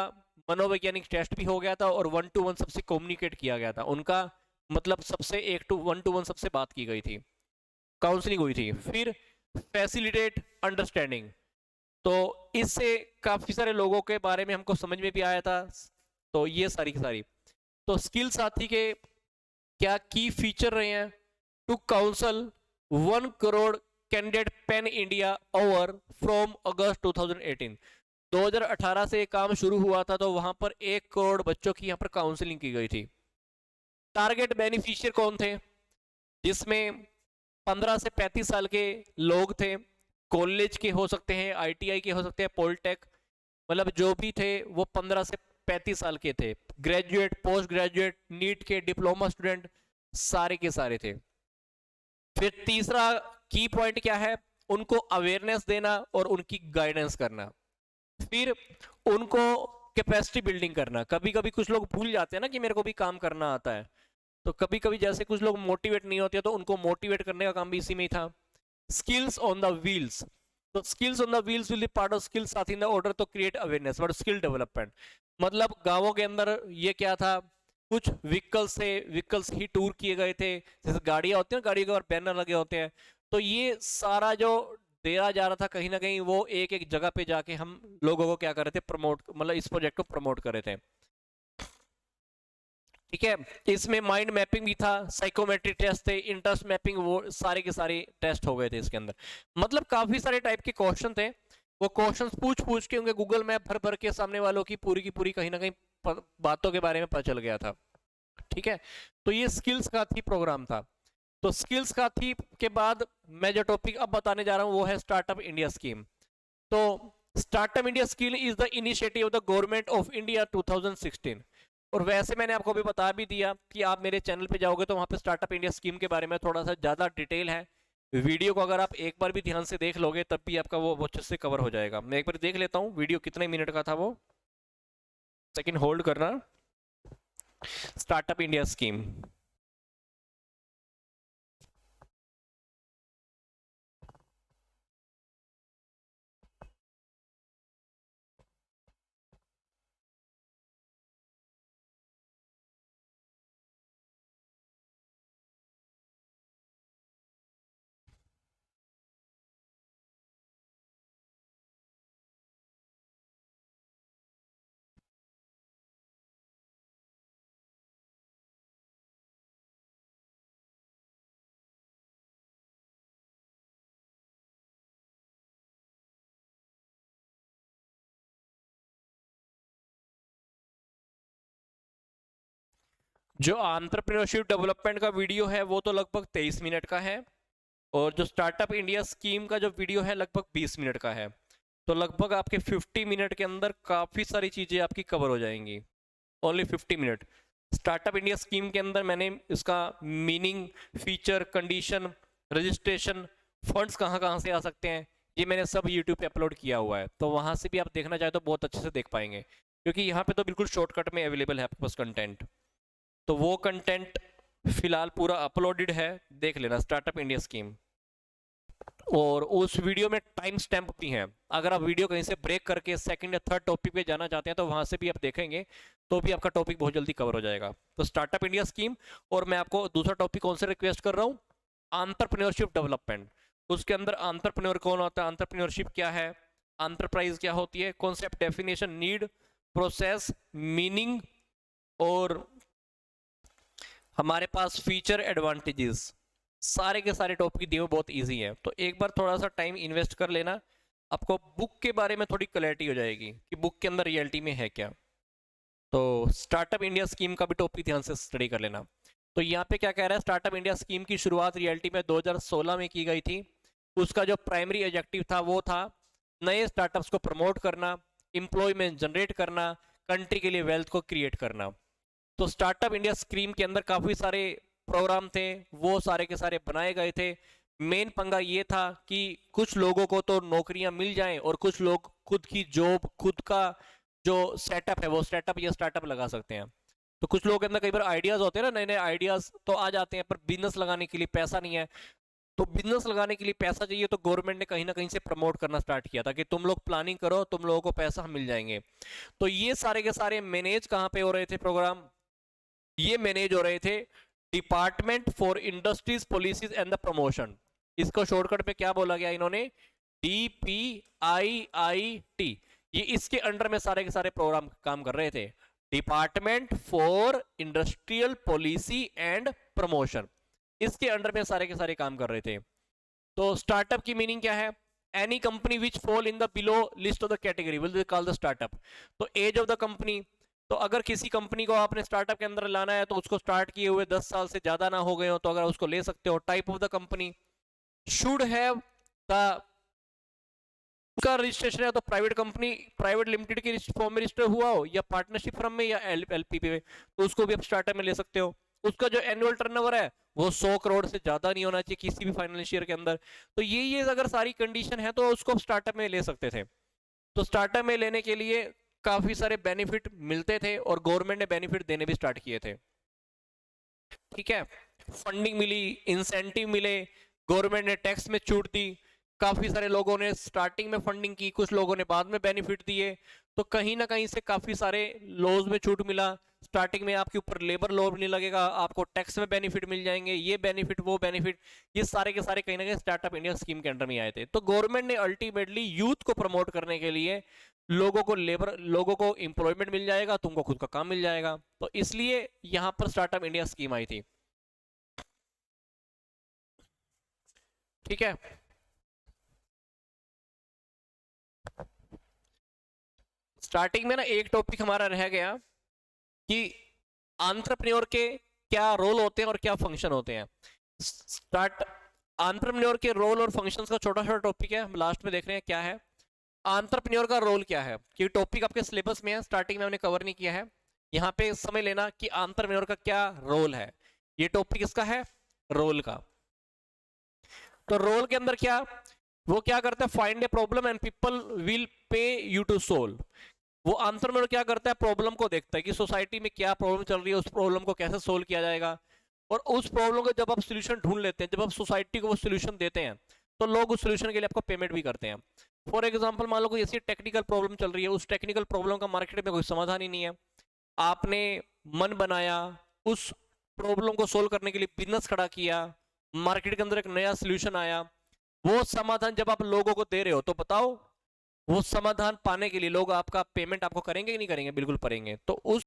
मनोवैज्ञानिक टेस्ट भी हो गया था और 1-to-1 सबसे कम्युनिकेट किया गया था, उनका मतलब सबसे 1-to-1 सबसे बात की गई थी, काउंसलिंग हुई थी। फिर फैसिलिटेट अंडरस्टैंडिंग, तो इससे काफी सारे लोगों के बारे में हमको समझ में भी आया था। तो ये सारी की सारी, तो स्किल साथी के क्या की फीचर रहे हैं? To counsel 1 crore candidate pan India over from August 2018। 2018 से काम शुरू हुआ था, तो वहां पर 1 करोड़ बच्चों की यहाँ पर काउंसलिंग की गई थी। टारगेट बेनिफिशियर कौन थे? जिसमें 15 से 35 साल के लोग थे, कॉलेज के हो सकते हैं, आईटीआई के हो सकते हैं, पॉलिटेक, मतलब जो भी थे वो 15 से 35 साल के थे। ग्रेजुएट, पोस्ट ग्रेजुएट, नीट के डिप्लोमा स्टूडेंट, सारे के सारे थे। फिर तीसरा की पॉइंट क्या है? उनको अवेयरनेस देना और उनकी गाइडेंस करना। फिर उनको कैपेसिटी बिल्डिंग करना। कभी कभी कुछ लोग भूल जाते हैं ना कि मेरे को भी काम करना आता है, तो कभी कभी जैसे कुछ लोग मोटिवेट नहीं होते, तो उनको मोटिवेट करने का काम भी इसी में ही था। स्किल्स ऑन द व्हील्स, तो skills on the wheels will be part of skills साथ इन द ऑर्डर तो create awareness but skill development. मतलब गांवों के अंदर ये क्या था, कुछ व्हीकल्स ही टूर किए गए थे, जैसे गाड़ियां होती हैं, गाड़ियों के ऊपर बैनर लगे होते हैं, तो ये सारा जो दिया जा रहा था कहीं ना कहीं, वो एक एक जगह पे जाके हम लोगों को क्या कर रहे थे, प्रमोट, मतलब इस प्रोजेक्ट को प्रमोट कर रहे थे। ठीक है, इसमें माइंड मैपिंग भी था, साइकोमेट्रिक टेस्ट थे, इंटरेस्ट मैपिंग, वो सारे के सारे टेस्ट हो गए थे इसके अंदर। मतलब काफी सारे टाइप के क्वेश्चन थे, वो क्वेश्चंस पूछ पूछ के उनके गूगल मैप भर भर के सामने वालों की पूरी कहीं ना कहीं बातों के बारे में पता चल गया था। ठीक है, तो ये स्किल्स का थी प्रोग्राम था। तो स्किल्स का थी के बाद मैं जो टॉपिक अब बताने जा रहा हूं वो है स्टार्टअप इंडिया स्कीम। तो startup India scheme is the initiative of the government of India 2016। और वैसे मैंने आपको भी बता भी दिया कि आप मेरे चैनल पे जाओगे तो वहां पे स्टार्टअप इंडिया स्कीम के बारे में थोड़ा सा ज़्यादा डिटेल है। वीडियो को अगर आप एक बार भी ध्यान से देख लोगे तब भी आपका वो अच्छे से कवर हो जाएगा। मैं एक बार देख लेता हूँ वीडियो कितने मिनट का था वो, सेकंड होल्ड करना। स्टार्टअप इंडिया स्कीम, जो एंटरप्रेन्योरशिप डेवलपमेंट का वीडियो है वो तो लगभग 23 मिनट का है, और जो स्टार्टअप इंडिया स्कीम का जो वीडियो है लगभग 20 मिनट का है। तो लगभग आपके 50 मिनट के अंदर काफ़ी सारी चीज़ें आपकी कवर हो जाएंगी, only 50 minute. Startup India scheme के अंदर मैंने इसका meaning, feature, condition, registration, funds कहाँ कहाँ से आ सकते हैं, ये मैंने सब यूट्यूब पे अपलोड किया हुआ है, तो वहाँ से भी आप देखना चाहे तो बहुत अच्छे से देख पाएंगे, क्योंकि यहाँ पे तो बिल्कुल शॉर्टकट में अवेलेबल है आपके पास कंटेंट। तो वो कंटेंट फिलहाल पूरा अपलोडेड है, देख लेना, स्टार्टअप इंडिया स्कीम। और उस वीडियो में टाइम स्टैम्प भी हैं, अगर आप वीडियो कहीं से ब्रेक करके सेकंड या थर्ड टॉपिक पे जाना चाहते हैं तो वहां से भी आप देखेंगे, तो भी आपका टॉपिक बहुत जल्दी कवर हो जाएगा। तो स्टार्टअप इंडिया स्कीम, और मैं आपको दूसरा टॉपिक कौन से रिक्वेस्ट कर रहा हूँ, एंटरप्रेन्योरशिप डेवलपमेंट। उसके अंदर एंटरप्रेन्योर कौन होता है, एंटरप्रेन्योरशिप क्या है, एंटरप्राइज क्या होती है, concept, definition, need, process, meaning, और हमारे पास फीचर, एडवांटेजेस, सारे के सारे टॉपिक दिए हुए बहुत इजी है। तो एक बार थोड़ा सा टाइम इन्वेस्ट कर लेना, आपको बुक के बारे में थोड़ी क्लैरिटी हो जाएगी कि बुक के अंदर रियलिटी में है क्या। तो स्टार्टअप इंडिया स्कीम का भी टॉपिक ध्यान से स्टडी कर लेना। तो यहाँ पे क्या कह रहा है, स्टार्टअप इंडिया स्कीम की शुरुआत रियलिटी में 2016 में की गई थी। उसका जो प्राइमरी ऑब्जेक्टिव था वो था नए स्टार्टअप्स को प्रमोट करना, एम्प्लॉयमेंट जनरेट करना, कंट्री के लिए वेल्थ को क्रिएट करना। तो स्टार्टअप इंडिया स्कीम के अंदर काफ़ी सारे प्रोग्राम थे, वो सारे के सारे बनाए गए थे। मेन पंगा ये था कि कुछ लोगों को तो नौकरियां मिल जाएं और कुछ लोग खुद की जॉब, खुद का जो सेटअप है वो सेटअप या स्टार्टअप लगा सकते हैं। तो कुछ लोगों के अंदर कई बार आइडियाज होते हैं ना, नए नए आइडियाज तो आ जाते हैं, पर बिजनेस लगाने के लिए पैसा नहीं है। तो बिजनेस लगाने के लिए पैसा चाहिए, तो गवर्नमेंट ने कहीं ना कहीं से प्रमोट करना स्टार्ट किया था कि तुम लोग प्लानिंग करो, तुम लोगों को पैसा मिल जाएंगे। तो ये सारे के सारे मैनेज कहाँ पे हो रहे थे प्रोग्राम, ये मैनेज हो रहे थे department for industries policies and the promotion. इसको शॉर्टकट पे क्या बोला गया इन्होंने, DPIIT। ये इसके अंडर में सारे के सारे प्रोग्राम काम कर रहे थे, department for industrial policy and promotion, इसके अंडर में सारे के सारे काम कर रहे थे। तो स्टार्टअप की मीनिंग क्या है? Any company which fall in the below list of the category will be called the startup. तो एज ऑफ द कंपनी, तो अगर किसी कंपनी को आपने स्टार्टअप के अंदर लाना है तो उसको स्टार्ट किए हुए 10 साल से ज्यादा ना हो गए हो तो अगर उसको ले सकते हो। Type of the company, should have the, उसका रजिस्ट्रेशन है तो प्राइवेट कंपनी, प्राइवेट लिमिटेड के फॉर्म में रजिस्टर हुआ हो या पार्टनरशिप फर्म में या एलपीपी में, तो उसको भी आप स्टार्टअप में ले सकते हो। उसका जो एनुअल टर्नओवर है वो 100 करोड़ से ज्यादा नहीं होना चाहिए किसी भी फाइनेंशियल ईयर के अंदर। तो ये अगर सारी कंडीशन है तो उसको स्टार्टअप में ले सकते थे। तो स्टार्टअप में लेने के लिए काफी सारे बेनिफिट मिलते थे और गवर्नमेंट ने बेनिफिट देने भी स्टार्ट किए थे। ठीक है, फंडिंग मिली, इंसेंटिव मिले, गवर्नमेंट ने टैक्स में छूट दी, काफी सारे लोगों ने स्टार्टिंग में फंडिंग की, कुछ लोगों ने बाद में बेनिफिट दिए। तो कहीं ना कहीं से काफी सारे लॉज में छूट मिला। स्टार्टिंग में आपके ऊपर लेबर लॉ नहीं लगेगा, आपको टैक्स में बेनिफिट मिल जाएंगे, ये बेनिफिट वो बेनिफिट, ये सारे के सारे कहीं ना कहीं स्टार्टअप इंडिया स्कीम के अंडर में आए थे। तो गवर्नमेंट ने अल्टीमेटली यूथ को प्रमोट करने के लिए लोगों को एम्प्लॉयमेंट मिल जाएगा, तुमको खुद का काम मिल जाएगा, तो इसलिए यहां पर स्टार्टअप इंडिया स्कीम आई थी। ठीक है, स्टार्टिंग में ना एक टॉपिक हमारा रह गया कि एंटरप्रेन्योर के क्या रोल होते हैं और क्या फंक्शन होते हैं। एंटरप्रेन्योर के रोल और फंक्शंस का छोटा छोटा टॉपिक है, हम लास्ट में देख रहे हैं क्या है। एंटरप्रेन्योर का रोल क्या है, कि टॉपिक आपके सिलेबस में है, स्टार्टिंग में हमने कवर नहीं किया है। यहाँ पे समझ लेना कि एंटरप्रेन्योर का क्या रोल है। ये टॉपिक इसका है रोल का। तो रोल के अंदर क्या, वो क्या करता है, find a problem and people will pay you to solve. वो एंटरप्रेन्योर क्या करता है, प्रॉब्लम को देखता है कि सोसाइटी में क्या प्रॉब्लम चल रही है, उस प्रॉब्लम को कैसे सोल्व किया जाएगा। और उस प्रॉब्लम को जब आप सोल्यूशन ढूंढ लेते हैं, जब आप सोसाइटी को वो सोल्यूशन देते हैं, तो लोग उस सोल्यूशन के लिए आपको पेमेंट भी करते हैं। फॉर एग्जाम्पल, मान लो कोई ऐसी टेक्निकल प्रॉब्लम चल रही है, उस टेक्निकल प्रॉब्लम का मार्केट में कोई समाधान ही नहीं है, आपने मन बनाया, उस प्रॉब्लम को सोल्व करने के लिए बिजनेस खड़ा किया, मार्केट के अंदर एक नया सोल्यूशन आया, वो समाधान जब आप लोगों को दे रहे हो, तो बताओ वो समाधान पाने के लिए लोग आपका पेमेंट आपको करेंगे कि नहीं करेंगे? बिल्कुल करेंगे। तो उस